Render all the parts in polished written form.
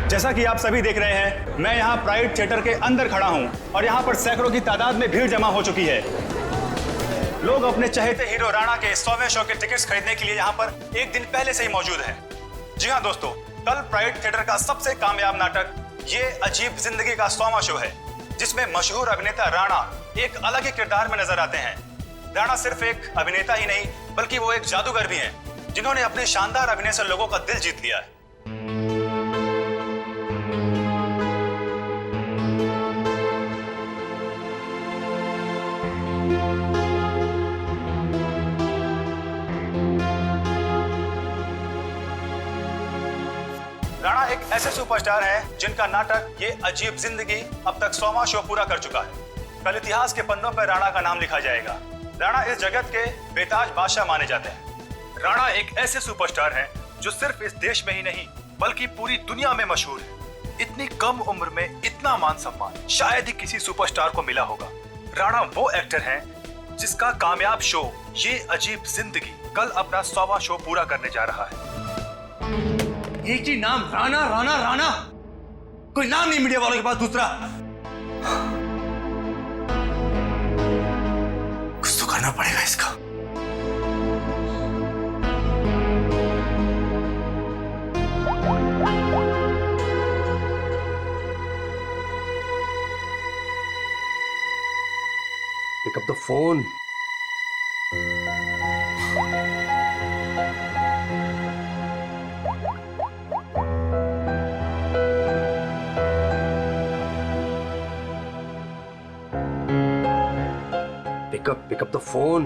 जैसा कि आप सभी देख रहे हैं, मैं यहाँ प्राइड थिएटर के अंदर खड़ा हूँ और यहाँ पर सैकड़ों की तादाद में भीड़ जमा हो चुकी है। लोग अपने चहेते हीरो राणा के 100वें शो के टिकट्स खरीदने के लिए यहाँ पर एक दिन पहले से ही मौजूद हैं। जी हाँ दोस्तों, कल प्राइड थिएटर का सबसे कामयाब नाटक ये अजीब जिंदगी का 100वां शो है, जिसमें मशहूर अभिनेता राणा एक अलग ही किरदार में नजर आते हैं। राणा सिर्फ एक अभिनेता ही नहीं, बल्कि वो एक जादूगर भी हैं, जिन्होंने अपने शानदार अभिनय से लोगों का दिल जीत लिया है। राणा एक ऐसे सुपरस्टार हैं जिनका नाटक ये अजीब जिंदगी अब तक 100वां शो पूरा कर चुका है। कल इतिहास के पन्नों पर राणा का नाम लिखा जाएगा। राणा इस जगत के बेताज बादशाह माने जाते हैं। राणा एक ऐसे सुपरस्टार हैं जो सिर्फ इस देश में ही नहीं बल्कि पूरी दुनिया में मशहूर है। इतनी कम उम्र में इतना मान सम्मान शायद ही किसी सुपरस्टार को मिला होगा। राणा वो एक्टर हैं जिसका कामयाब शो ये अजीब जिंदगी कल अपना 100वां शो पूरा करने जा रहा है। एक ही नाम, राणा राणा राणा। कोई नाम नहीं मीडिया वालों के पास दूसरा। कुछ तो करना पड़ेगा इसका। Pick up the phone. Pick up the phone.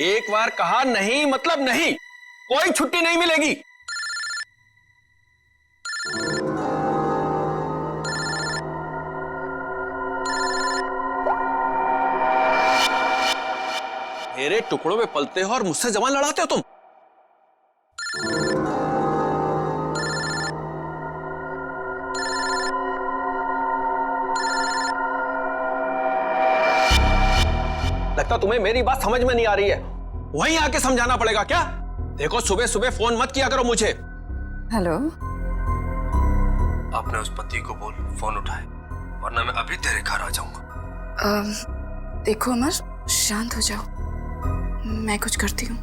एक बार कहा नहीं मतलब नहीं, कोई छुट्टी नहीं मिलेगी। मेरे टुकड़ों में पलते हो और मुझसे जबान लड़ाते हो तुम। लगता तुम्हें मेरी बात समझ में नहीं आ रही है, वहीं आके समझाना पड़ेगा क्या? देखो सुबह सुबह फोन मत किया करो मुझे। हेलो, अपने उस पति को बोल फोन उठाए, वरना मैं अभी तेरे घर आ जाऊंगा। देखो अमर, शांत हो जाओ, मैं कुछ करती हूँ।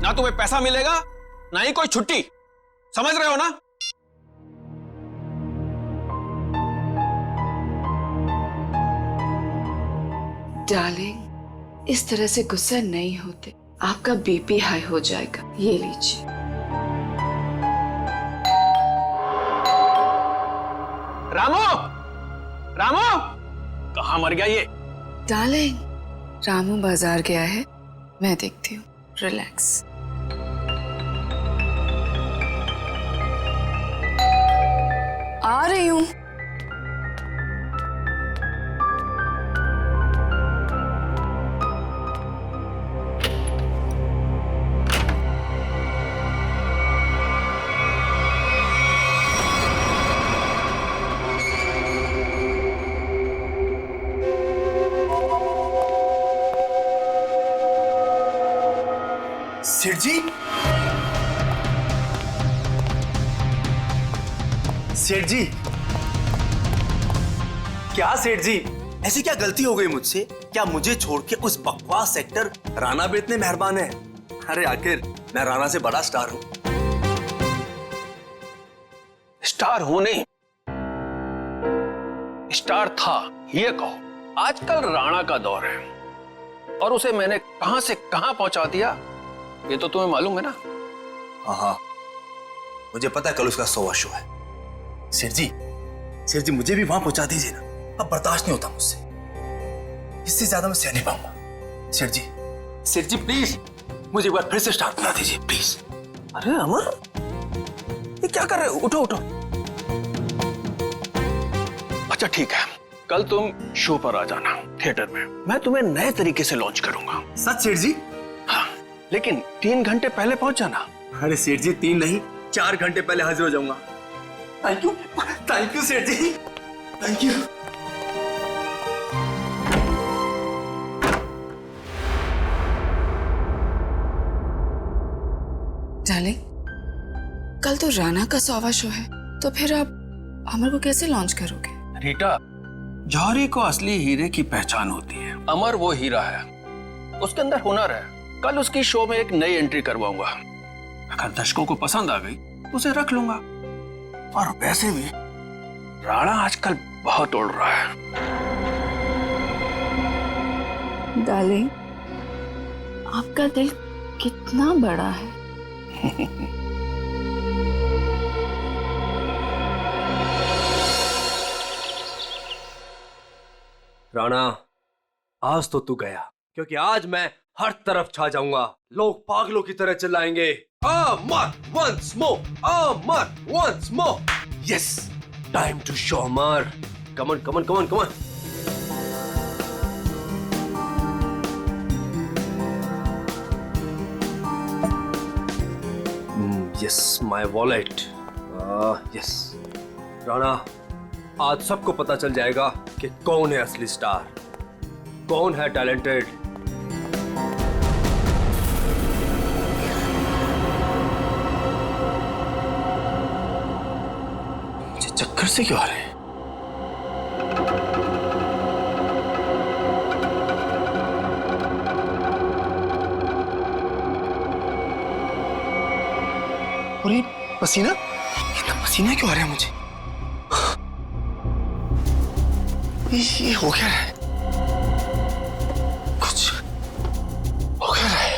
ना तुम्हें पैसा मिलेगा ना ही कोई छुट्टी, समझ रहे हो ना? डार्लिंग, इस तरह से गुस्सा नहीं होते, आपका बीपी हाई हो जाएगा। ये लीजिए। रामू, रामू, कहाँ मर गया ये? डार्लिंग, रामू बाजार गया है, मैं देखती हूँ। रिलैक्स। आ रही हूँ। सेठ जी, सेठ जी, क्या सेठ जी, ऐसी क्या गलती हो गई मुझसे? क्या मुझे छोड़ के उस बकवास एक्टर राणा पे इतने मेहरबान है? अरे आखिर मैं राणा से बड़ा स्टार हूं। स्टार हूं नहीं, स्टार था ये कहो। आजकल राणा का दौर है और उसे मैंने कहां से कहां पहुंचा दिया ये तो तुम्हें मालूम है ना? हाँ, मुझे पता है कल उसका 100वां शो है। सेठ जी मुझे भी वहां पहुंचा दीजिए ना, अब बर्दाश्त नहीं होता मुझसे, इससे ज्यादा मैं सह नहीं पाऊंगा। सेठ जी प्लीज मुझे एक बार फिर से स्टार बना दीजिए प्लीज। अरे अमर, ये क्या कर रहे हो? उठो उठो। अच्छा ठीक है, कल तुम शो पर आ जाना थिएटर में, मैं तुम्हें नए तरीके से लॉन्च करूंगा। सच सेठ जी? हाँ, लेकिन 3 घंटे पहले पहुंच जाना। अरे सेठ जी 3 नहीं 4 घंटे पहले हाजिर हो जाऊंगा। थैंक यू सेठ जी। Thank you. डार्लिंग, कल तो राणा का 100वां शो है, तो फिर आप अमर को कैसे लॉन्च करोगे? रीटा, जौहरी को असली हीरे की पहचान होती है। अमर वो हीरा है, उसके अंदर हुनर है। कल उसकी शो में एक नई एंट्री करवाऊंगा। अगर दर्शकों को पसंद आ गई तो उसे रख लूंगा। और वैसे भी राणा आजकल बहुत उड़ रहा है। डार्लिंग, आपका दिल कितना बड़ा है। राणा, आज तो तू गया, क्योंकि आज मैं हर तरफ छा जाऊंगा। लोग पागलों की तरह चिल्लाएंगे, Amar once more, Amar once more. Yes, time to show Amar. Come on come on come on come on. Yes, my wallet. Yes Rana, आज सबको पता चल जाएगा कि कौन है असली स्टार, कौन है टैलेंटेड। मुझे चक्कर से क्यों आ रहे हैं? और ये पसीना, इतना पसीना क्यों आ रहा है मुझे? ये हो क्या रहा है? कुछ हो क्या रहा है?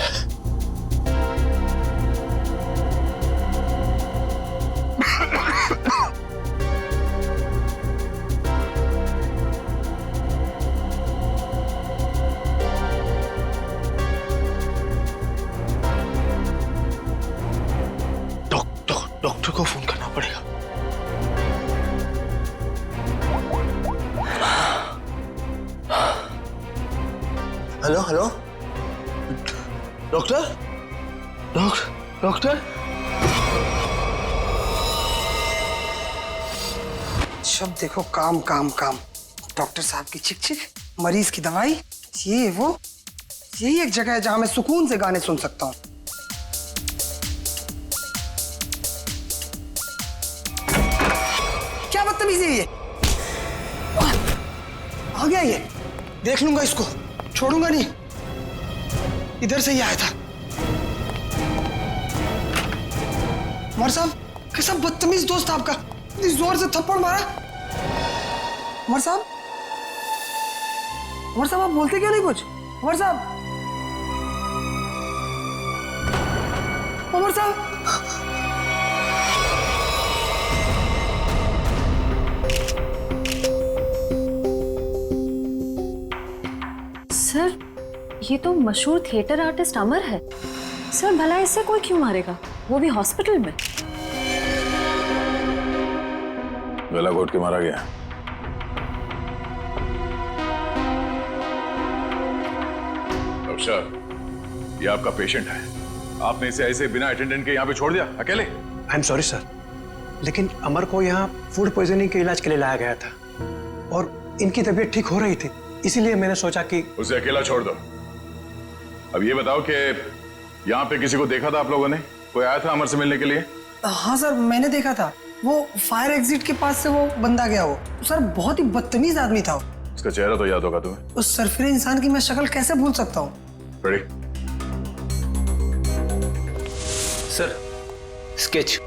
डॉक्टर को फोन करना पड़ेगा। Hello hello, doctor doctor. शब्द देखो, काम काम काम। डॉक्टर साहब की चिक चिक, मरीज की दवाई, ये वो, यही एक जगह है जहां मैं सुकून से गाने सुन सकता हूँ। क्या बदतमीजी है ये? आ गया ये, देख लूंगा इसको, छोड़ूंगा नहीं। इधर से ही आया था। उमर साहब, कैसा बदतमीज दोस्त आपका, इतनी जोर से थप्पड़ मारा। उमर साहब, उमर साहब, आप बोलते क्यों नहीं कुछ? उमर साहब, उमर साहब। सर, ये तो मशहूर थिएटर आर्टिस्ट अमर है। सर, भला इससे कोई क्यों मारेगा, वो भी हॉस्पिटल में? गला घोट के मारा गया। डॉक्टर साहब, ये आपका पेशेंट है, आपने इसे ऐसे बिना अटेंडेंट के यहाँ पे छोड़ दिया अकेले? आई एम सॉरी सर, लेकिन अमर को यहाँ फूड पॉइजनिंग के इलाज के लिए लाया गया था और इनकी तबीयत ठीक हो रही थी, इसीलिए मैंने सोचा कि उसे अकेला छोड़ दो। अब ये बताओ कि यहाँ पे किसी को देखा था आप लोगों ने? कोई आया था अमर से मिलने के लिए? हाँ सर, मैंने देखा था। वो फायर एग्जिट के पास से वो बंदा गया। वो सर बहुत ही बदतमीज आदमी था। उसका चेहरा तो याद होगा तुम्हें? उस सरफिरे इंसान की मैं शक्ल कैसे भूल सकता हूँ? रेडी? Sir, sketch.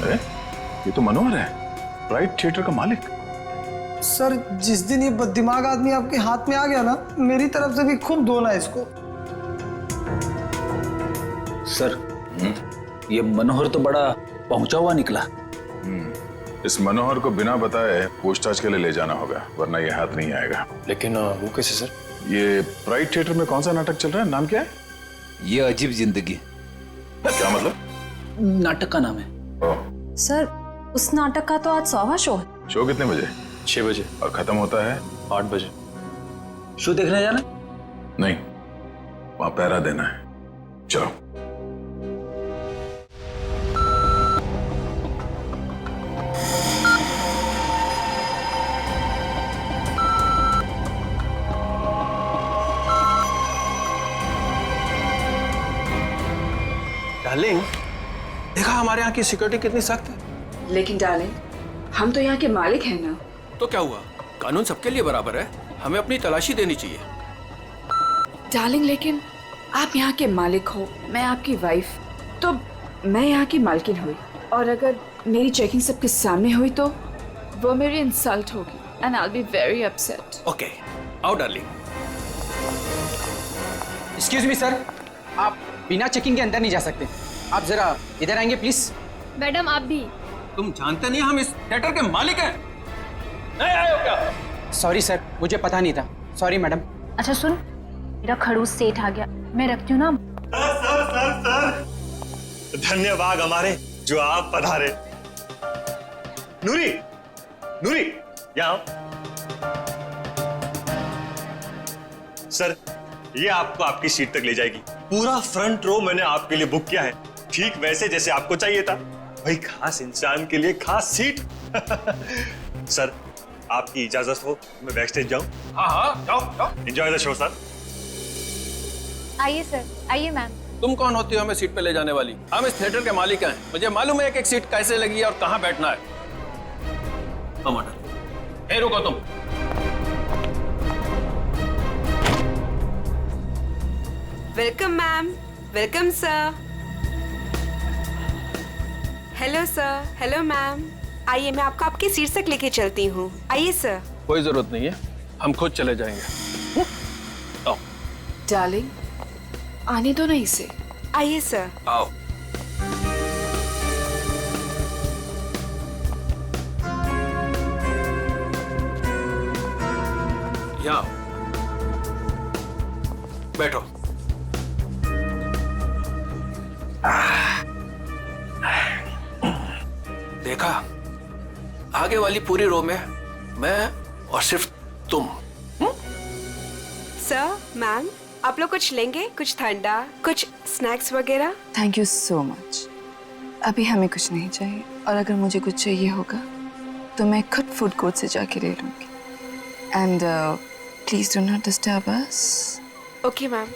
अरे ये तो मनोहर है, प्राइड थिएटर का मालिक। सर, जिस दिन ये बददिमाग आदमी आपके हाथ में आ गया ना, मेरी तरफ से भी खूब धोना है इसको। सर, ये मनोहर तो बड़ा पहुंचा हुआ निकला। इस मनोहर को बिना बताए पूछताछ के लिए ले जाना होगा, वरना ये हाथ नहीं आएगा। लेकिन वो कैसे सर? ये प्राइड थिएटर में कौन सा नाटक चल रहा है? नाम क्या है? ये अजीब जिंदगी। क्या मतलब? नाटक का नाम है। ओह, सर, उस नाटक का तो आज 100वां शो है। शो कितने बजे? 6 बजे। और खत्म होता है 8 बजे। शो देखने जाना? नहीं, वहां पहरा देना है। चलो। डार्लिंग, देखा हमारे यहाँ की सिक्योरिटी कितनी सख्त है। लेकिन डार्लिंग, हम तो यहाँ के मालिक हैं ना। तो क्या हुआ, कानून सबके लिए बराबर है, हमें अपनी तलाशी देनी चाहिए। डार्लिंग, लेकिन आप यहाँ के मालिक हो, मैं आपकी वाइफ, तो मैं यहाँ की मालकिन हुई, और अगर मेरी चेकिंग सबके सामने हुई तो वो मेरी इंसल्ट होगी and I will be very upset. Okay, आओ डार्लिंग। एक्सक्यूज मी सर, आप बिना चेकिंग के अंदर नहीं जा सकते। आप जरा इधर आएंगे प्लीज। मैडम आप भी। तुम जानते नहीं हम इस थिएटर के मालिक हैं? नहीं आए हो क्या? सॉरी सर, मुझे पता नहीं था। Sorry madam. अच्छा सुन, मेरा खड़ूस सेठ आ गया, मैं रखती हूँ ना। धन्यवाद हमारे जो आप पधारे। नूरी, नूरी, यहाँ आओ। सर, ये आपको आपकी सीट तक ले जाएगी। पूरा फ्रंट रो मैंने आपके लिए बुक किया है, ठीक वैसे जैसे आपको चाहिए था। भाई खास इंसान के लिए खास सीट। सर, आपकी इजाजत हो मैं बैक स्टेज जाऊं? हाँ हाँ, जाओ जाओ। Enjoy the show sir. आइए सर, आइए मैम। तुम कौन होती हो हमें सीट पे ले जाने वाली? हम इस थिएटर के मालिक हैं, मुझे मालूम है एक एक सीट कैसे लगी है और कहाँ बैठना है। ए रुको तुम। Welcome ma'am, welcome sir. Hello sir, hello ma'am. आइए मैं आपको आपकी सीट तक लेके चलती हूँ। आइए सर। कोई जरूरत नहीं है, हम खुद चले जाएंगे। आओ। डार्लिंग, आने दो ना इसे। आइए सर। आओ। यहाँ बैठो। देखा, आगे वाली पूरी रो में मैं और सिर्फ तुम। सर, मैम, आप लोग कुछ लेंगे? कुछ ठंडा, कुछ स्नैक्स वगैरह? Thank you so much. अभी हमें कुछ नहीं चाहिए, और अगर मुझे कुछ चाहिए होगा तो मैं खुद फूड कोर्ट से जाके ले लूंगी। And please do not disturb us. Okay ma'am.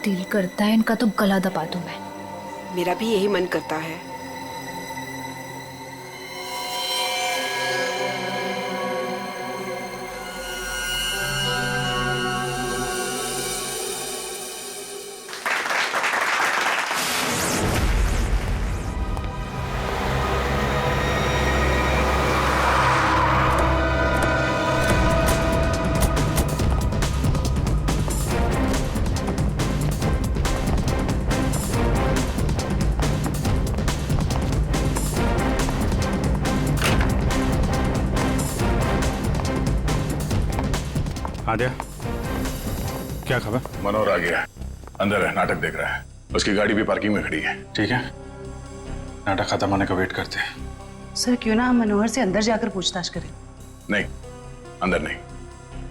दिल करता है इनका तो गला दबा दूं मैं। मेरा भी यही मन करता है। आद्या, क्या खबर? मनोहर आ गया, अंदर है, नाटक देख रहा है। उसकी गाड़ी भी पार्किंग में खड़ी है। ठीक है, नाटक खत्म होने का वेट करते हैं। सर, क्यों ना हम मनोहर से अंदर जाकर पूछताछ करें? नहीं, अंदर नहीं।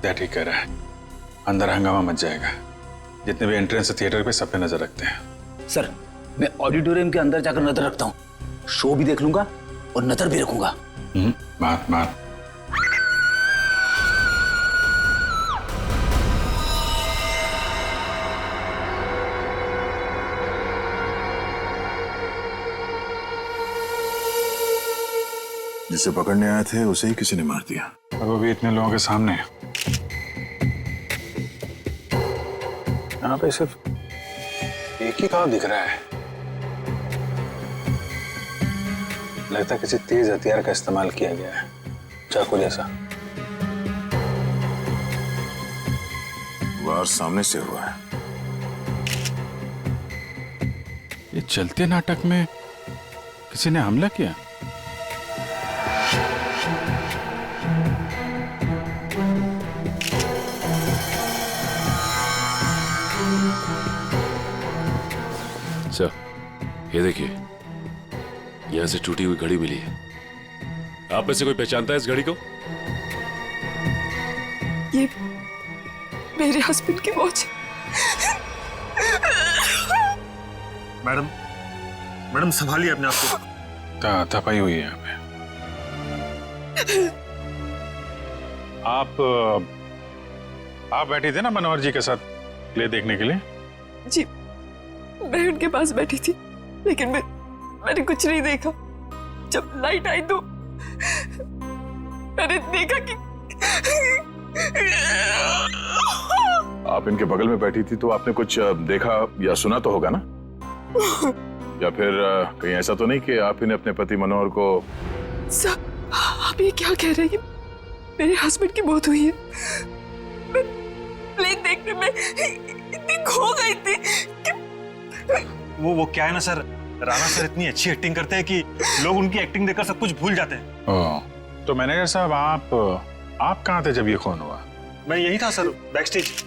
क्या ठीक कह रहा है, अंदर हंगामा मच जाएगा। जितने भी एंट्रेंस थिएटर पे सब पे नजर रखते हैं। सर, मैं ऑडिटोरियम के अंदर जाकर नजर रखता हूँ, शो भी देख लूंगा और नजर भी रखूंगा। मार। जिसे पकड़ने आए थे उसे ही किसी ने मार दिया, और वो भी इतने लोगों के सामने। यहाँ पे सिर्फ एक ही घाव दिख रहा है। लगता है किसी तेज हथियार का इस्तेमाल किया गया है, चाकू जैसा। वार सामने से हुआ है। ये चलते नाटक में किसी ने हमला किया। सर, ये देखिए, यहां से टूटी हुई घड़ी मिली है। आप में से कोई पहचानता है इस घड़ी को? ये मेरे हस्बैंड की वॉच। मैडम संभालिए अपने आप को। तपाई हुई है यहाँ पे। आप बैठी थे ना मनोहर जी के साथ प्ले देखने के लिए? जी, मैं उनके पास बैठी थी, लेकिन मैंने कुछ नहीं देखा। जब लाइट आई तो मैंने देखा कि आप इनके बगल में बैठी थी तो आपने कुछ देखा या सुना तो होगा ना? या फिर कहीं ऐसा तो नहीं कि आप इन्हें अपने पति मनोहर को? सर, आप ये क्या कह रहे हैं? मेरे हस्बैंड की मौत हुई है। मैं प्ले देखने में इतनी खो गई थी कि वो क्या है ना सर, राणा सर इतनी अच्छी एक्टिंग करते हैं कि लोग उनकी एक्टिंग देखकर सब कुछ भूल जाते हैं। तो मैनेजर साहब, आप कहाँ थे जब ये खून हुआ? मैं यही था सर, बैकस्टेज।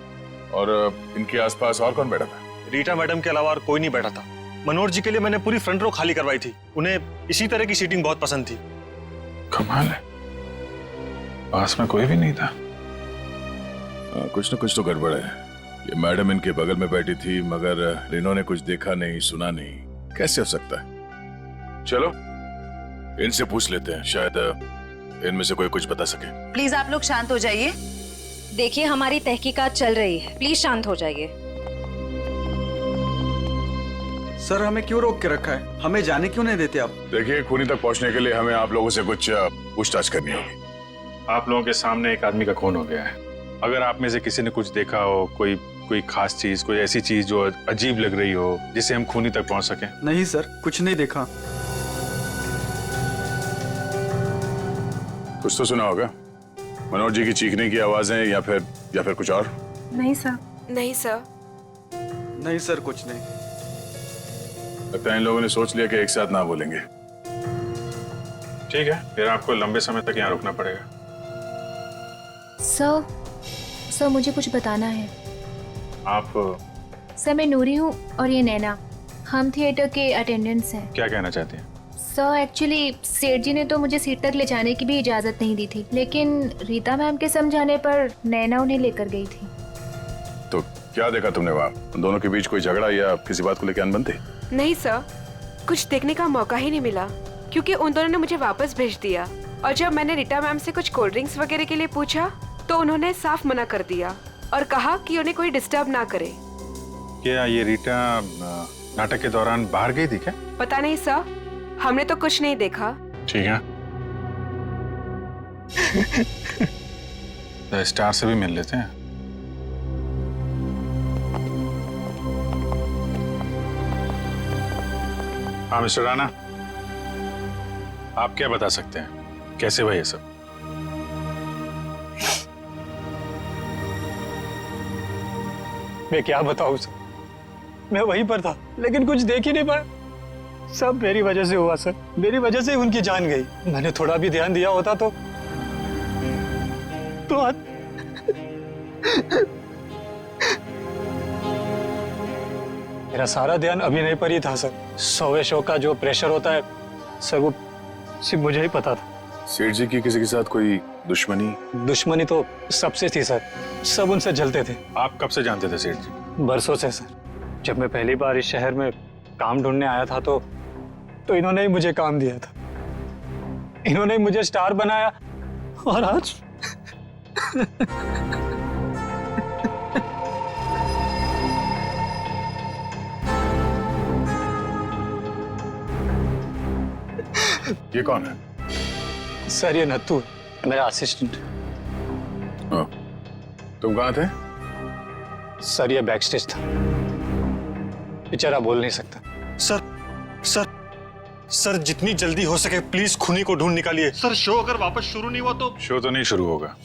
और इनके आसपास और कौन बैठा था? रीटा मैडम के अलावा और कोई नहीं बैठा था। मनोहर जी के लिए मैंने पूरी फ्रंट रो खाली करवाई थी। उन्हें इसी तरह की सीटिंग बहुत पसंद थी। कमाल है, पास में कोई भी नहीं था। कुछ न कुछ तो गड़बड़ है। ये मैडम इनके बगल में बैठी थी मगर इन्होंने कुछ देखा नहीं, सुना नहीं, कैसे हो सकता है? चलो इनसे पूछ लेते हैं, शायद इनमें से कोई कुछ बता सके। प्लीज आप लोग शांत हो जाइए। देखिए, हमारी तहकीकात चल रही है, प्लीज शांत हो जाइए। सर, हमें क्यों रोक के रखा है? हमें जाने क्यों नहीं देते आप? देखिए, खूनी तक पहुंचने के लिए हमें आप लोगों से कुछ पूछताछ करनी होगी। आप लोगों के सामने एक आदमी का खून हो गया है। अगर आप में से किसी ने कुछ देखा हो, कोई खास चीज, कोई ऐसी चीज जो अजीब लग रही हो जिससे हम खूनी तक पहुंच सके। नहीं सर, कुछ नहीं देखा। कुछ तो सुना होगा, मनोहर जी की चीखने की आवाजें या फिर कुछ और? नहीं सर। नहीं सर। नहीं सर, कुछ नहीं। लगता है इन लोगों ने सोच लिया कि एक साथ ना बोलेंगे। ठीक है, फिर आपको लंबे समय तक यहाँ रुकना पड़ेगा। सर, मुझे कुछ बताना है। आप? सर, मैं नूरी हूँ और ये नैना, हम थिएटर के अटेंडेंट्स हैं। क्या कहना चाहती हैं? सर, एक्चुअली सेठ जी ने तो मुझे सीट तक ले जाने की भी इजाजत नहीं दी थी, लेकिन रीता मैम के समझाने पर नैना उन्हें लेकर गई थी। तो क्या देखा तुमने वहाँ? दोनों के बीच कोई झगड़ा या किसी बात को लेकर अनबन थी? नहीं सर, कुछ देखने का मौका ही नहीं मिला क्योंकि उन दोनों ने मुझे वापस भेज दिया। और जब मैंने रीटा मैम से कुछ कोल्ड ड्रिंक्स वगैरह के लिए पूछा तो उन्होंने साफ मना कर दिया और कहा कि उन्हें कोई डिस्टर्ब ना करे। क्या ये रीटा नाटक के दौरान बाहर गई थी क्या? पता नहीं सर, हमने तो कुछ नहीं देखा। ठीक है, तो स्टार से भी मिल लेते हैं। हाँ मिस्टर राणा, आप क्या बता सकते हैं, कैसे हुआ ये सब? मैं क्या बताऊं सर, मैं वहीं पर था लेकिन कुछ देख ही नहीं पाया। सब मेरी वजह से हुआ सर, मेरी वजह से उनकी जान गई। मैंने थोड़ा भी ध्यान दिया होता तो आज मेरा सारा ध्यान अभिनय पर ही था सर। 100वें शो का जो प्रेशर होता है सर, वो सिर्फ मुझे ही पता था। सेठ जी की किसी के साथ कोई दुश्मनी? दुश्मनी तो सबसे थी सर, सब उनसे जलते थे। आप कब से जानते थे सेठ जी? बरसों से सर। जब मैं पहली बार इस शहर में काम ढूंढने आया था तो इन्होंने ही मुझे काम दिया था, इन्होंने ही मुझे स्टार बनाया और आज ये कौन है? सर, ये नत्थू, मेरा असिस्टेंट। तुम कहाँ थे? सर, ये बैकस्टेज था, बेचारा बोल नहीं सकता। सर, जितनी जल्दी हो सके प्लीज खूनी को ढूंढ निकालिए। सर, शो अगर वापस शुरू नहीं हुआ तो? शो तो नहीं शुरू होगा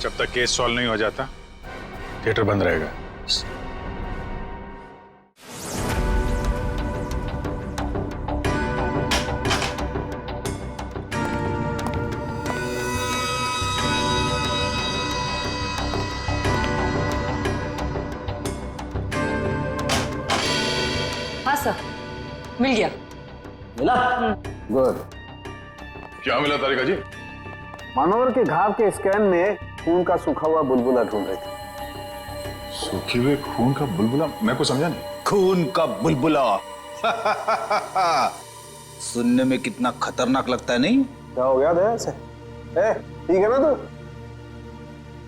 जब तक केस सॉल्व नहीं हो जाता। थिएटर बंद रहेगा। हाँ सर, मिल गया। मिला? गुड। क्या मिला तारिका जी? मनोहर के घाव के स्कैन में खून का सूखा हुआ बुलबुला ढूंढ रहे थे। सूखे हुए खून का बुलबुला? मैं कुछ समझा नहीं। खून का बुलबुला सुनने में कितना खतरनाक लगता है, नहीं? क्या हो गया दया से? ठीक है ना तू?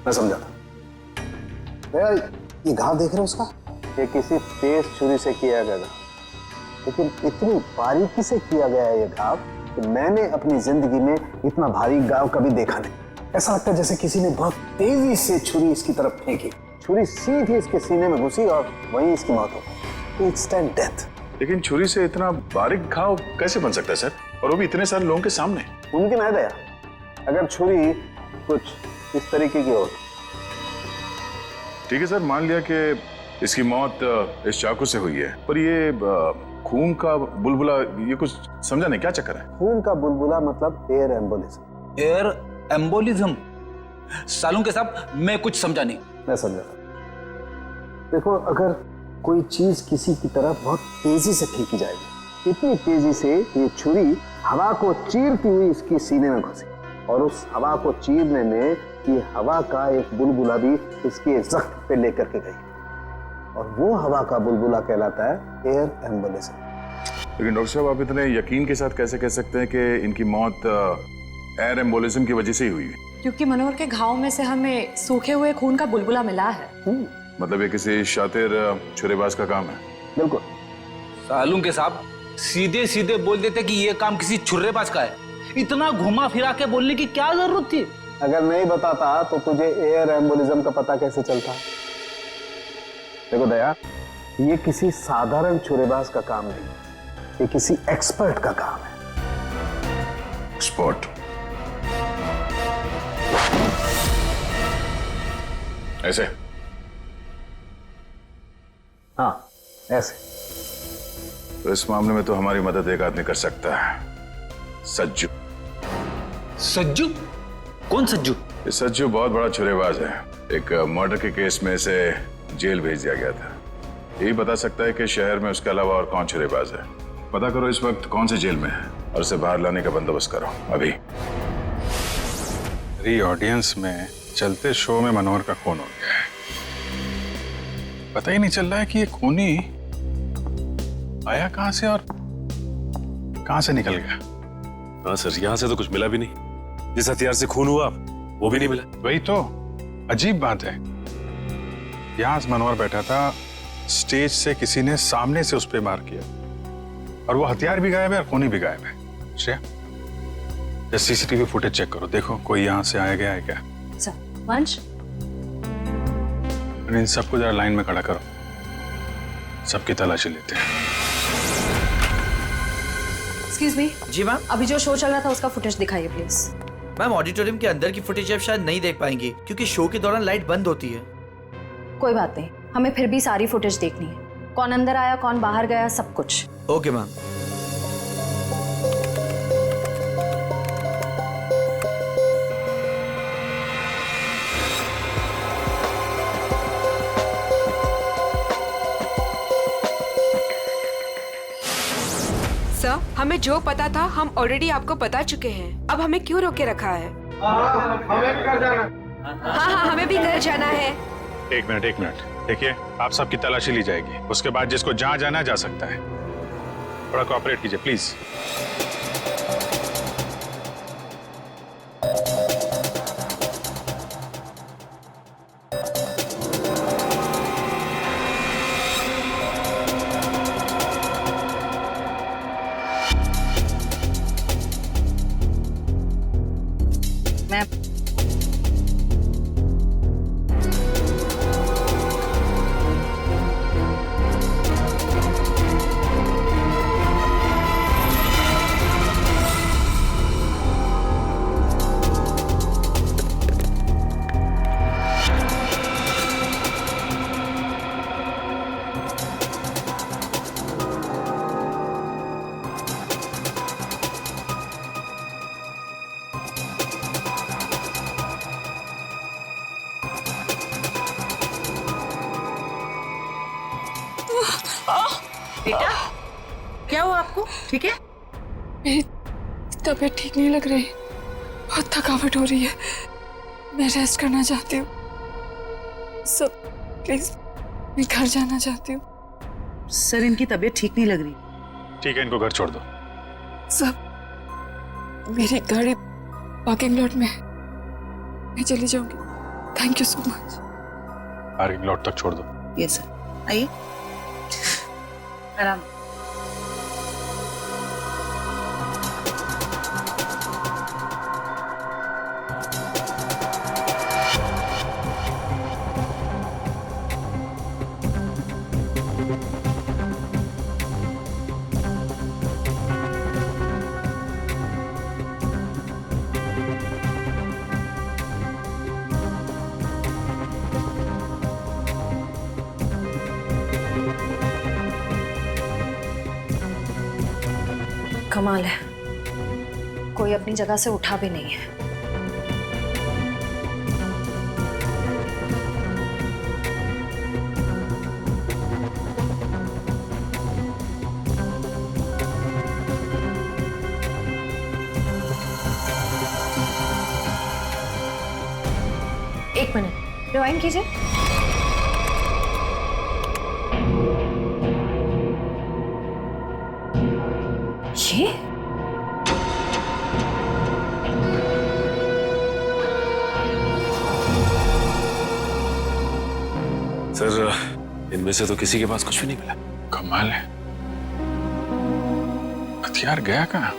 मैं समझाता। भैया ये घाव देख रहे हो उसका? ये किसी तेज छुरी से किया गया था, लेकिन इतनी बारीकी से किया गया है ये घाव कि मैंने अपनी जिंदगी में इतना भारी घाव कभी देखा नहीं। ऐसा लगता है जैसे किसी ने बहुत तेजी से छुरी इसकी तरफ फेंकी, छुरी सीधी इसके सीने में घुसी और वहीं इसकी मौत हो गई। Instant death. लेकिन छुरी से इतना बारीक घाव कैसे बन सकता है सर, और वो भी इतने सारे लोगों के सामने? मुमकिन है दया, अगर छुरी कुछ इस तरीके की हो। ठीक है सर, मान लिया कि इसकी मौत इस चाकू से हुई है, पर ये खून का बुलबुला, ये कुछ समझा नहीं क्या चक्कर है? खून का बुलबुला मतलब एयर एम्बोलिज्म। Air embolism? सालू के साहब मैं कुछ समझा नहीं। मैं समझा। देखो, अगर कोई चीज किसी की तरफ बहुत तेजी से फेंकी जाएगी, इतनी तेजी से ये छुरी हवा को चीरती हुई इसकी सीने में घुसी, और उस हवा को चीरने में ये हवा का एक बुलबुला भी इसके जख्म पे लेकर के गई, और वो हवा का बुलबुला कहलाता है एयर एम्बोलिज्म। लेकिन डॉक्टर साहब, आप इतने यकीन के साथ कैसे कह सकते हैं कि इनकी मौत एयर एम्बोलिज्म की वजह से ही हुई है? क्योंकि मनोहर के घाव में से हमें सूखे हुए खून का बुलबुला मिला है। मतलब ये किसी शातिर छुरेबाज का काम है? बिल्कुल। सालू के साहब सीधे सीधे बोल देते कि ये काम किसी छुर्रेबाज का है, इतना घुमा फिरा के बोलने की क्या जरूरत थी? अगर नहीं बताता तो तुझे एयर एम्बोलिज्म का पता कैसे चलता? देखो दया, ये किसी साधारण छुरेबाज का काम नहीं, ये किसी एक्सपर्ट का काम है। एक्सपर्ट? ऐसे? हाँ, ऐसे। तो इस मामले में तो हमारी मदद एक आदमी कर सकता है, सज्जू। सज्जू? कौन सज्जू? ये सज्जू बहुत बड़ा छुरेबाज है। एक मर्डर के केस में इसे जेल भेज दिया गया था। यही बता सकता है कि शहर में उसके अलावा और कौन छुरेबाज है। पता करो इस वक्त कौन से जेल में है और उसे बाहर लाने का बंदोबस्त करो अभी। मेरी ऑडियंस में चलते शो में मनोहर का खून हो गया है। पता ही नहीं चल रहा है कि ये खूनी आया कहां से और कहां से निकल गया। हाँ सर, यहाँ से तो कुछ मिला भी नहीं। जिस हथियार से खून हुआ वो भी नहीं मिला। वही तो अजीब बात है। यहां मनोहर बैठा था, स्टेज से किसी ने सामने से उस पर मार किया, और वो हथियार भी गायब है और खूनी भी गायब है। श्रेया, सीसीटीवी फुटेज चेक करो, देखो कोई यहाँ से आया गया है क्या। वंश, इन सबको जरा लाइन में खड़ा करो, सबकी तलाशी लेते हैं। Excuse me. जी मैम। अभी जो शो चल रहा था उसका फुटेज दिखाइए प्लीज। मैम, ऑडिटोरियम के अंदर की फुटेज आप शायद नहीं देख पाएंगे क्योंकि शो के दौरान लाइट बंद होती है। कोई बात नहीं, हमें फिर भी सारी फुटेज देखनी है। कौन अंदर आया, कौन बाहर गया, सब कुछ। Okay ma'am. सर, हमें जो पता था हम ऑलरेडी आपको बता चुके हैं। अब हमें क्यों रोके रखा है? हमें घर जाना। हाँ, हमें भी घर जाना है। एक मिनट देखिए, आप सबकी तलाशी ली जाएगी, उसके बाद जिसको जहां जाना जा सकता है। थोड़ा कोऑपरेट कीजिए प्लीज। बेटा, क्या हुआ आपको? ठीक है? मेरी तबीयत ठीक नहीं लग रही, बहुत थकावट हो रही है, मैं रेस्ट करना चाहती हूँ। सब प्लीज, मैं घर जाना चाहती हूँ। सर, इनकी तबीयत ठीक नहीं लग रही। ठीक है, इनको घर छोड़ दो। सब, मेरी गाड़ी पार्किंग लॉट में है, मैं चली जाऊंगी। Thank you so much. Parking lot तक छोड़ दो। यस सर, आइए आराम। कमाल है, कोई अपनी जगह से उठा भी नहीं है। एक मिनट, रिवाइंड कीजिए। ये सर, इनमें से तो किसी के पास कुछ भी नहीं मिला। कमाल है, हथियार गया कहाँ?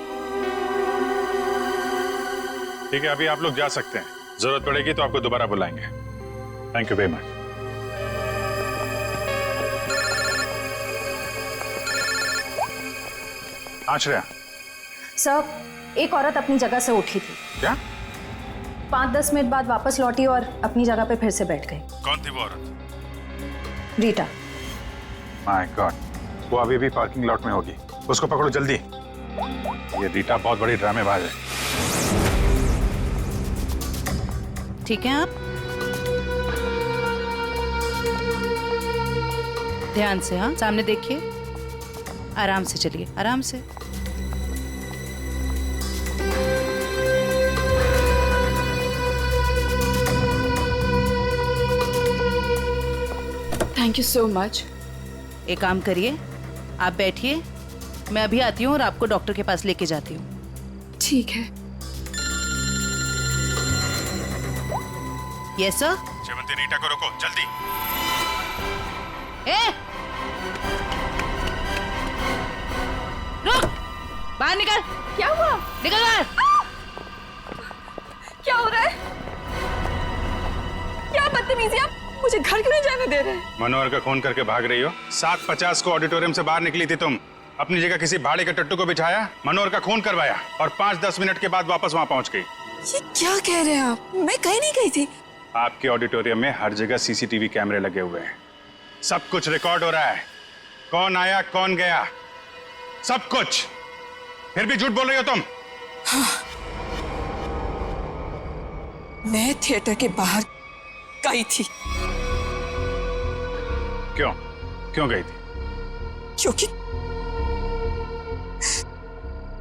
ठीक है, अभी आप लोग जा सकते हैं। जरूरत पड़ेगी तो आपको दोबारा बुलाएंगे। Thank you very much. हाँ श्रेया। सर, एक औरत अपनी जगह से उठी थी। क्या? 5-10 मिनट बाद वापस लौटी और अपनी जगह पे फिर से बैठ गई। कौन थी वो औरत? रीटा। माय गॉड, वो अभी भी पार्किंग लॉट में होगी। उसको पकड़ो जल्दी। ये रीटा बहुत बड़ी ड्रामेबाज है। ठीक है, आप ध्यान से, हाँ सामने देखिए, आराम से चलिए, आराम से। Thank you so much. एक काम करिए, आप बैठिए, मैं अभी आती हूँ और आपको डॉक्टर के पास लेके जाती हूँ। ठीक है। Yes sir. शेवंती, रीटा को रोको जल्दी। ए! रुक! बाहर निकल! क्या हुआ? निकल बाहर! क्या हो रहा है? क्या बदतमीजी, आप मुझे घर क्यों नहीं जाने दे रहे? मनोहर का खून करके भाग रही हो। 7:50 को ऑडिटोरियम से बाहर निकली थी तुम। अपनी जगह किसी भाड़े के टट्टू को बिठाया, मनोहर का खून करवाया और 5-10 मिनट के बाद वापस वहां पहुंच गई। ये क्या कह रहे हैं आप? मैं कहीं नहीं गई थी। आपके ऑडिटोरियम में हर जगह सीसीटीवी कैमरे लगे हुए हैं। सब कुछ रिकॉर्ड हो रहा है। कौन आया, कौन गया, सब कुछ। फिर भी झूठ बोल रही हो तुम। हाँ। मैं थिएटर के बाहर गई थी। क्यों? क्यों गई थी? क्योंकि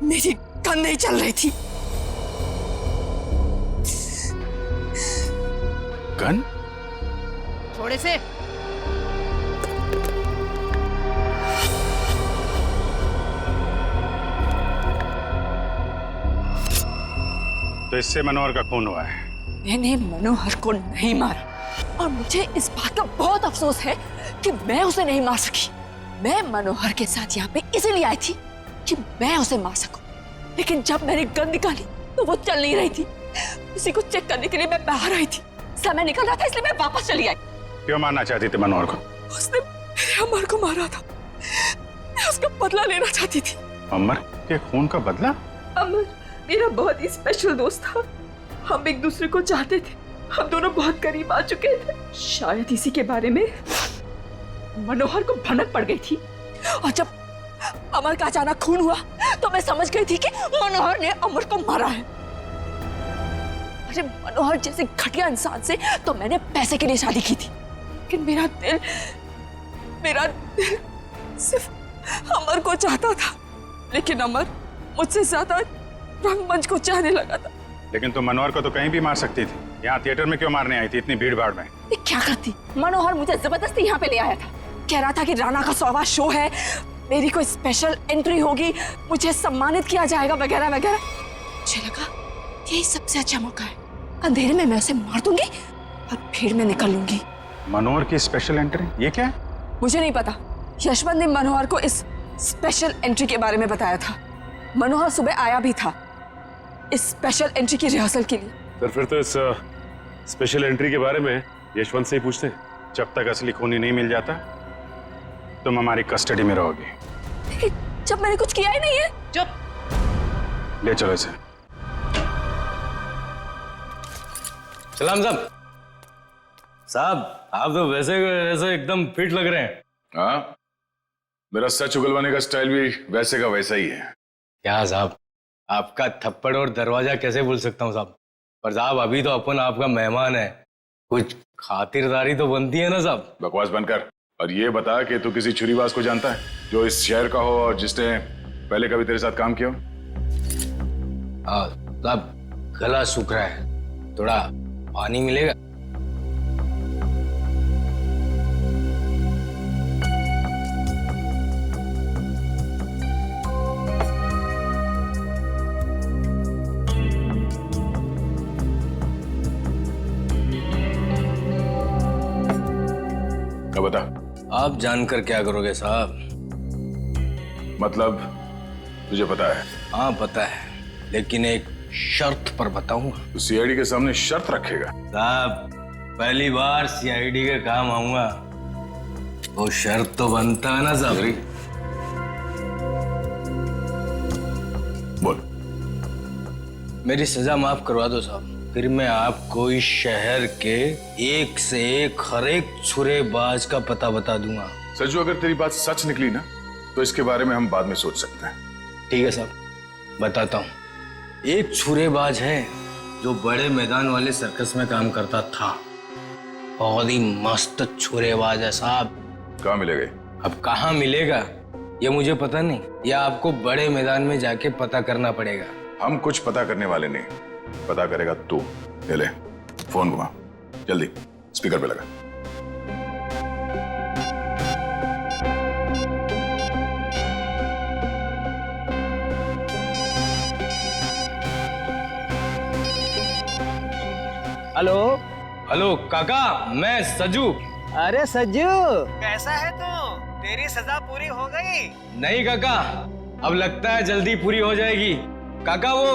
मेरी गन नहीं चल रही थी। गन? थोड़े से। तो इससे मनोहर का खून हुआ है। मैंने मनोहर को नहीं मारा और मुझे इस बात का बहुत अफसोस है कि मैं उसे नहीं मार सकी। मैं मनोहर के साथ यहाँ पे इसलिए आई थी कि मैं उसे मार सकूं, लेकिन जब मैंने गन निकाली तो वो चल नहीं रही थी। उसी को चेक करने के लिए मैं बाहर आई थी। समय निकल रहा था इसलिए मैं वापस चली आई। क्यों मारना चाहती थी मनोहर को? उसने मेरे अमर को मारा था, मैं उसका बदला लेना चाहती थी। अमर के खून का बदला? अमर मेरा बहुत ही स्पेशल दोस्त था। हम एक दूसरे को चाहते थे, हम दोनों बहुत करीब आ चुके थे। शायद इसी के बारे में मनोहर को भनक पड़ गई थी और जब अमर का अचानक खून हुआ तो मैं समझ गई थी कि मनोहर ने अमर को मारा है। अरे मनोहर जैसे घटिया इंसान से तो मैंने पैसे के लिए शादी की थी, लेकिन मेरा दिल सिर्फ अमर को चाहता था। लेकिन अमर मुझसे ज्यादा रंगमंच को चाहने लगा था। लेकिन तुम मनोहर को तो कहीं भी मार सकती थी। यहाँ थिएटर में क्यों मारने आई थी इतनी भीड़ भाड़ में? क्या करती? मनोहर मुझे जबरदस्ती यहाँ पे ले आया था। कह रहा था कि राणा का 100वां शो है, मेरी कोई स्पेशल एंट्री होगी, मुझे सम्मानित किया जाएगा वगैरह वगैरह। मुझे लगा यही सबसे अच्छा मौका है। अंधेरे में मैं उसे मार दूंगी और फिर मैं निकल लूंगी। मनोहर की स्पेशल एंट्री, ये क्या है? मुझे नहीं पता। यशवंत ने मनोहर को इस स्पेशल एंट्री के बारे में बताया था। मनोहर सुबह आया भी था इस स्पेशल एंट्री की रिहर्सल के लिए। सर फिर तो इस स्पेशल एंट्री के बारे में यशवंत से ही पूछते हैं। जब तक असली खूनी नहीं मिल जाता तुम हमारी कस्टडी में रहोगी। लेकिन जब मैंने कुछ किया ही नहीं है। चुप, ले चलो इसे। सलाम साहब। साहब आप तो वैसे वैसे एकदम फिट लग रहे हैं। हाँ, मेरा सच उगलवाने का स्टाइल भी वैसे का वैसा ही है। क्या साहब, आपका थप्पड़ और दरवाजा कैसे भूल सकता हूँ साहब। पर साहब अभी तो अपन आपका मेहमान है, कुछ खातिरदारी तो बनती है ना साहब। बकवास बनकर। और ये बता कि तू किसी छुरीबाज को जानता है जो इस शहर का हो और जिसने पहले कभी तेरे साथ काम किया हो? हाँ साहब, गला सूख रहा है, थोड़ा पानी मिलेगा? क्या बता? आप जानकर क्या करोगे साहब? मतलब तुझे पता है? हाँ पता है, लेकिन एक शर्त पर बताऊंगा। तो सीआईडी के सामने शर्त रखेगा? साहब पहली बार सीआईडी के काम आऊंगा, वो शर्त तो बनता है ना साहब। बोल। मेरी सजा माफ करवा दो साहब, फिर मैं आपको इस शहर के एक से एक हर एक छुरेबाज का पता बता दूंगा। सज्जू, अगर तेरी बात सच निकली ना तो इसके बारे में हम बाद में सोच सकते हैं। ठीक है साहब, बताता हूँ। एक छुरेबाज है जो बड़े मैदान वाले सर्कस में काम करता था। बहुत ही मस्त छुरेबाज है साहब। कहाँ मिलेगा? अब कहाँ मिलेगा ये मुझे पता नहीं, या आपको बड़े मैदान में जाके पता करना पड़ेगा। हम कुछ पता करने वाले नहीं, पता करेगा तू। ले फोन घुमा, जल्दी स्पीकर पे लगा। हेलो। हेलो काका, मैं सज्जू। अरे सज्जू, कैसा है तू? तेरी सजा पूरी हो गई? नहीं काका, अब लगता है जल्दी पूरी हो जाएगी। काका वो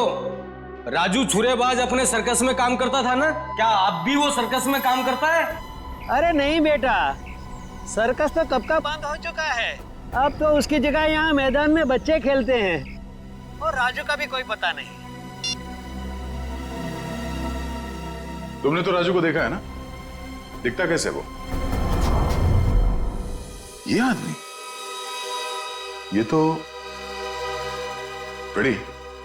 राजू छुरेबाज अपने सर्कस में काम करता था ना, क्या आप भी वो सर्कस में काम करता है? अरे नहीं बेटा, सर्कस तो कब का बंद हो चुका है। अब तो उसकी जगह यहाँ मैदान में बच्चे खेलते हैं, और राजू का भी कोई पता नहीं। तुमने तो राजू को देखा है ना, दिखता कैसे वो? ये आदमी, ये तो रेडी।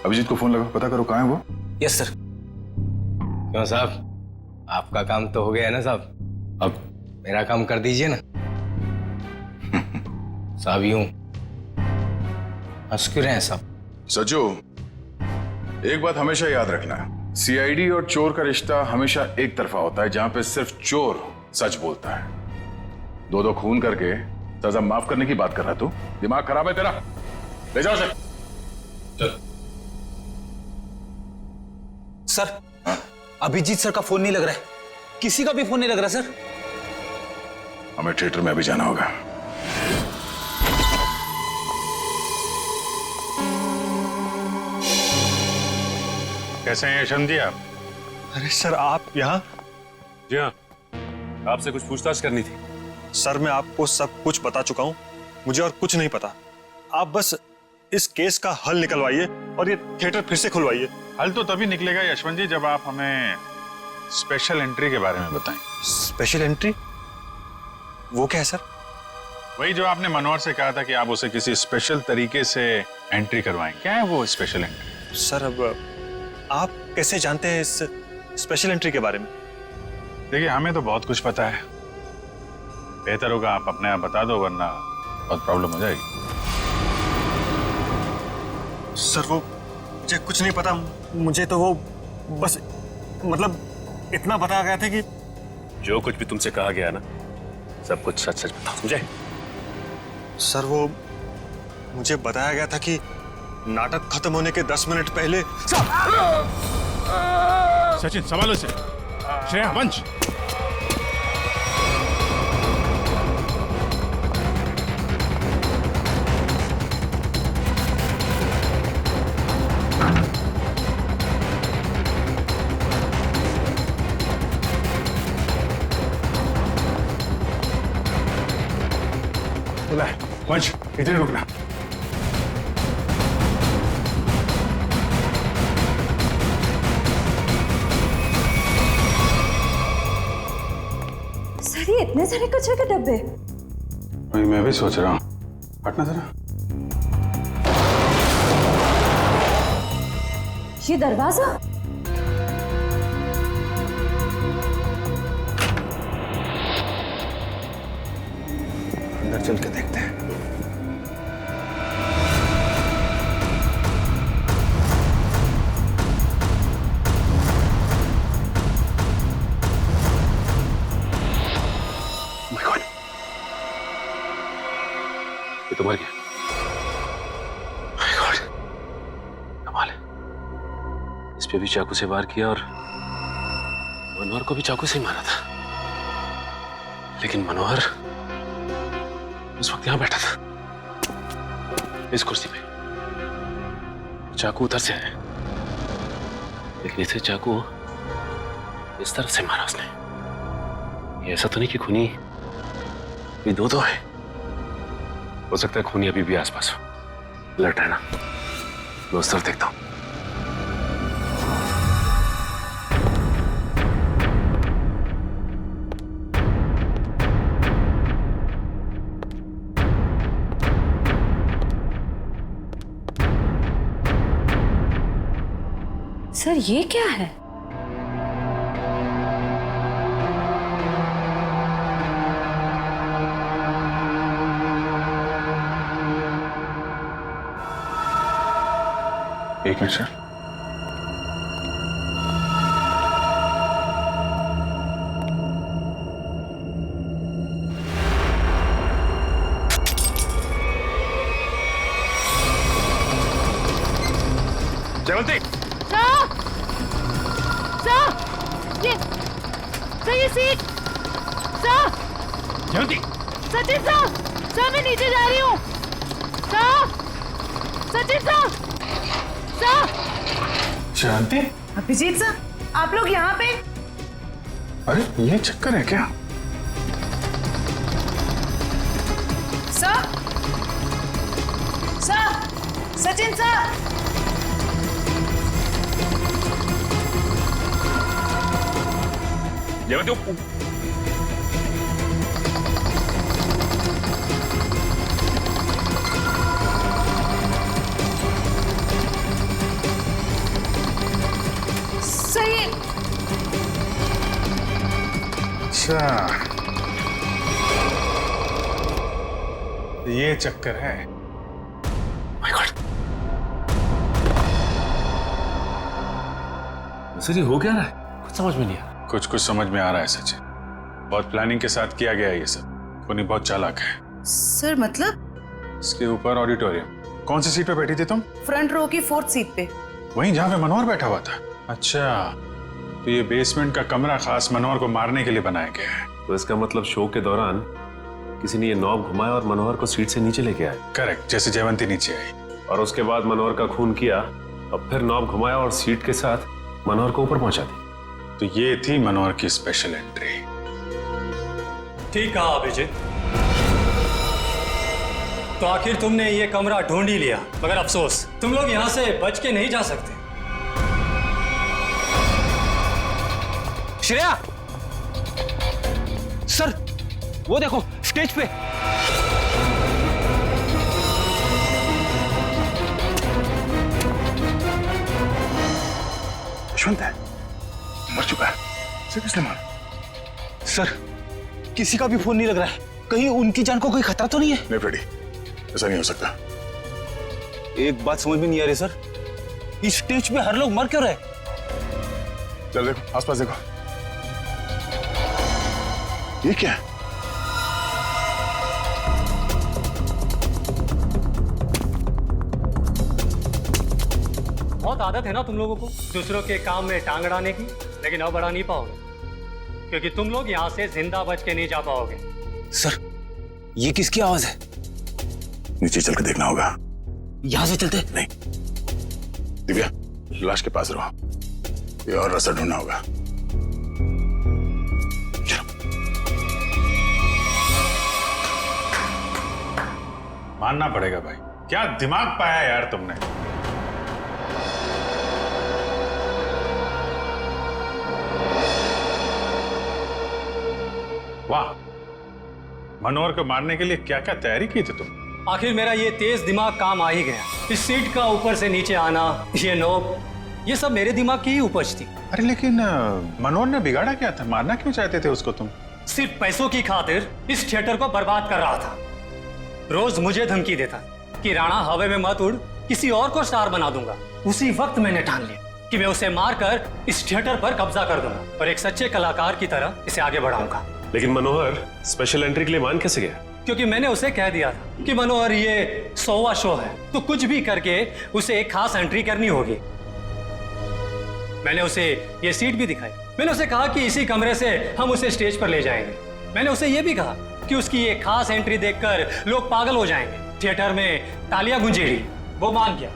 अभिजीत को फोन लगा, पता करो कहाँ है वो। Yes sir. क्यों साहब, आपका काम तो हो गया है ना साहब, अब मेरा काम कर दीजिए ना। साहब यूं हंस क्यों रहे हैं साहब? सज्जू, एक बात हमेशा याद रखना, सीआईडी और चोर का रिश्ता हमेशा एक तरफा होता है, जहां पे सिर्फ चोर सच बोलता है। दो खून करके सजा माफ करने की बात कर रहा तू? दिमाग खराब है तेरा? ले जाओ सर। चल। सर, अभिजीत सर का फोन नहीं लग रहा है, किसी का भी फोन नहीं लग रहा सर। हमें थिएटर में अभी जाना होगा। कैसे हैं यशवंत जी आप? अरे सर, आप यहाँ? जी हाँ, आपसे कुछ पूछताछ करनी थी। सर, मैं आपको सब कुछ बता चुका हूँ, मुझे और कुछ नहीं पता। आप बस इस केस का हल निकलवाइए और ये थिएटर फिर से खुलवाइए। हल तो तभी निकलेगा यशवंत जी, जब आप हमें स्पेशल एंट्री के बारे में बताएं। Special entry? वो क्या है सर? वही जो आपने मनोहर से कहा था कि आप उसे किसी स्पेशल तरीके से एंट्री करवाएं। क्या है वो स्पेशल एंट्री? सर, अब आप कैसे जानते हैं इस स्पेशल एंट्री के बारे में? देखिए, हमें तो बहुत कुछ पता है, बेहतर होगा आप अपने आप बता दो, वरना बहुत प्रॉब्लम हो जाएगी। सर, वो मुझे कुछ नहीं पता। मुझे तो वो बस मतलब इतना बताया गया था कि जो कुछ भी तुमसे कहा गया ना, सब कुछ सच सच बताओ, समझे? सर, वो मुझे बताया गया था कि नाटक खत्म होने के 10 मिनट पहले। सचिन, संभालो इसे। श्रेया, वंश। खुला है। वंश, इधर ही रुकना। सर ये इतने सारे कचरे के डब्बे। वही मैं भी सोच रहा हूँ। हटना जरा। ये दरवाजा। अंदर चल के देखते हैं। My God. ये तो मर गया। My God. कमाल है। इस पे भी चाकू से वार किया और मनोहर को भी चाकू से ही मारा था। लेकिन मनोहर उस वक्त यहां बैठा था, इस कुर्सी पे। चाकू उधर से है, लेकिन इसे चाकू इस तरफ से मारा उसने। ये ऐसा तो नहीं कि खूनी ये दो है। हो सकता है खूनी अभी भी आसपास हो। अलर्ट रहना। मैं उस तरफ देखता हूं। सर ये क्या है? एक मिनट सर। जयवंती, ये सीट जयवंती, सचिन सर मैं नीचे जा रही हूँ। सचिन सर शांति। अभिजीत सर आप लोग यहाँ पे? अरे ये चक्कर है क्या? सर सचिन सर जयवंती, सही। अच्छा ये चक्कर है। My God. सर ये हो क्या रहा है? कुछ समझ में नहीं आ। कुछ समझ में आ रहा है सचिन। बहुत प्लानिंग के साथ किया गया है ये सब। खूनी बहुत चालाक है। सर मतलब? इसके ऊपर ऑडिटोरियम। कौन सी सीट पे बैठी थी तुम? फ्रंट रो की 4th सीट पे। वहीं जहाँ पे मनोहर बैठा हुआ था। अच्छा तो ये बेसमेंट का कमरा खास मनोहर को मारने के लिए बनाया गया है। तो इसका मतलब शो के दौरान किसी ने ये नॉब घुमाया और मनोहर को सीट से नीचे लेके आया। करेक्ट, जैसे जयवंती नीचे आई और उसके बाद मनोहर का खून किया और फिर नॉब घुमाया और सीट के साथ मनोहर को ऊपर पहुंचा दी। तो ये थी मनोहर की स्पेशल एंट्री। ठीक कहा अभिजीत। तो आखिर तुमने ये कमरा ढूंढ ही लिया, मगर अफसोस तुम लोग यहाँ से बच के नहीं जा सकते। श्रेया सर वो देखो स्टेज पे। यशवंत है, मर चुका है। इसे किसने मारा? सर किसी का भी फोन नहीं लग रहा है। कहीं उनकी जान को कोई खतरा तो नहीं है? नहीं फ्रेडी, ऐसा नहीं हो सकता। एक बात समझ में नहीं आ रही सर, इस स्टेज पे हर लोग मर क्यों रहे? चल देखो आसपास देखो। ये क्या है? बहुत आदत है ना तुम लोगों को दूसरों के काम में टांग अड़ाने की, लेकिन अब अड़ा नहीं पाओगे क्योंकि तुम लोग यहाँ से जिंदा बच के नहीं जा पाओगे। सर ये किसकी आवाज है? नीचे चल के देखना होगा। यहाँ से चलते? नहीं, दिव्या लाश के पास रहो, ये और रास्ता ढूंढना होगा। चलो। मानना पड़ेगा भाई, क्या दिमाग पाया यार तुमने। वाह, मनोहर को मारने के लिए क्या क्या तैयारी की थी तुम। आखिर मेरा ये तेज दिमाग काम आ ही गया। इस सीट का ऊपर से नीचे आना, ये नोक, ये सब मेरे दिमाग की ही उपज थी। अरे लेकिन मनोहर ने बिगाड़ा क्या था, मारना क्यों चाहते थे उसको तुम। सिर्फ पैसों की खातिर इस थिएटर को बर्बाद कर रहा था। रोज मुझे धमकी देता कि राणा हवा में मत उड़, किसी और को स्टार बना दूंगा। उसी वक्त मैंने ठान लिया कि मैं उसे मारकर इस थिएटर पर कब्जा कर दूंगा और एक सच्चे कलाकार की तरह इसे आगे बढ़ाऊंगा। लेकिन मनोहर स्पेशल एंट्री के लिए मान कैसे गया? क्योंकि मैंने उसे कह दिया था कि मनोहर ये 100वां शो है, तो कुछ भी करके उसे एक खास एंट्री करनी होगी। मैंने उसे ये सीट भी दिखाई। मैंने उसे कहा कि इसी कमरे से हम उसे स्टेज पर ले जाएंगे। मैंने उसे ये भी कहा कि उसकी ये खास एंट्री देखकर लोग पागल हो जाएंगे, थिएटर में तालियां गूंजेगी। वो मान गया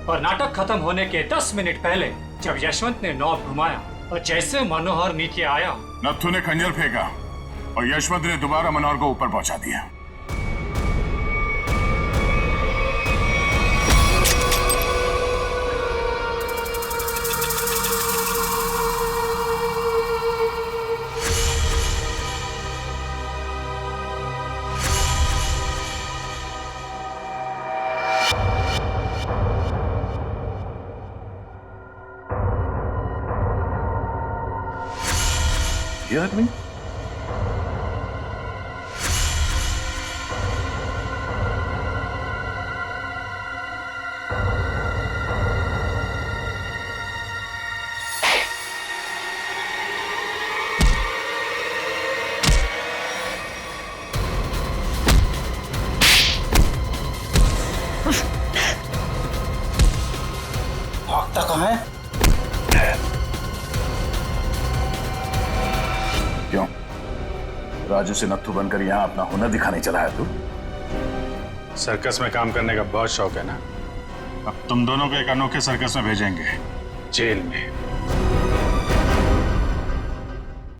और नाटक खत्म होने के 10 मिनट पहले जब यशवंत ने नॉब घुमाया और जैसे मनोहर नीचे आया, नत्थु ने खंजर फेंका और यशवंत ने दोबारा मनोहर को ऊपर पहुंचा दिया। ये आदमी भागता कहाँ है? क्यों, राजू से नत्थु बनकर यहाँ अपना हुनर दिखाने चला है तू? सर्कस में काम करने का बहुत शौक है ना? अब तुम दोनों को एक अनोखे सर्कस में भेजेंगे, जेल में।